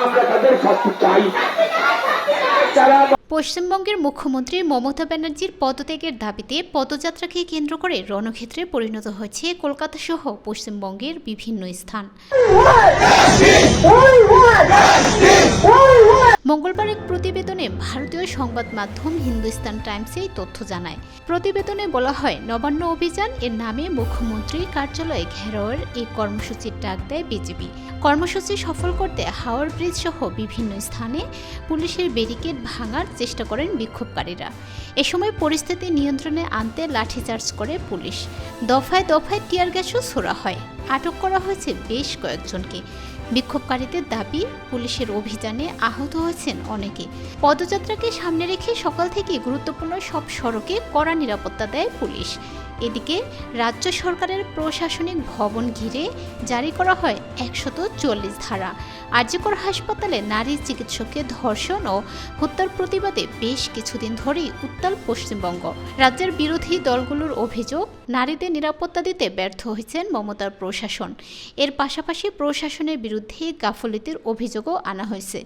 আমরা তাদের শাস্তি চাই। পশ্চিমবঙ্গের মুখ্যমন্ত্রী মমতা ব্যানার্জির পদত্যাগের দাবিতে পদযাত্রাকে কেন্দ্র করে রণক্ষেত্রে পরিণত হয়েছে কলকাতা সহ পশ্চিমবঙ্গের বিভিন্ন স্থান। মঙ্গলবার এক প্রতিবেদনে ভারতীয় সংবাদ মাধ্যম হিন্দুস্তান টাইমস এই তথ্য জানায়। প্রতিবেদনে বলা হয়, নবান্ন অভিযান এর নামে মুখ্যমন্ত্রী কার্যালয়ে ঘেরাওয়ের এই কর্মসূচির ডাক দেয় বিজেপি। কর্মসূচি সফল করতে হাওড় ব্রিজ সহ বিভিন্ন স্থানে পুলিশের ব্যারিকেড ভাঙার চেষ্টা করেন বিক্ষোভকারীরা। এ সময় পরিস্থিতি নিয়ন্ত্রণে আনতে লাঠিচার্জ করে পুলিশ। দফায় দফায় টিয়ার গ্যাসও ছোড়া হয়। আটক করা হয়েছে বেশ কয়েকজনকে। বিক্ষোভকারীদের দাবি, পুলিশের অভিযানে আহত হয়েছেন অনেকে। পদযাত্রাকে সামনে রেখে সকাল থেকে গুরুত্বপূর্ণ সব সড়কে কড়া নিরাপত্তা দেয় পুলিশ। এদিকে রাজ্য সরকারের প্রশাসনিক ভবন ঘিরে জারি করা হয় ১৪০ ধারা। আরজিকর হাসপাতালে নারী চিকিৎসককে ধর্ষণ ও হত্যার প্রতিবাদে বেশ কিছুদিন ধরেই উত্তাল পশ্চিমবঙ্গ। রাজ্যের বিরোধী দলগুলোর অভিযোগ, নারীদের নিরাপত্তা দিতে ব্যর্থ হয়েছেন মমতার প্রশাসন। এর পাশাপাশি প্রশাসনের বিরুদ্ধে গাফিলতির অভিযোগও আনা হয়েছে।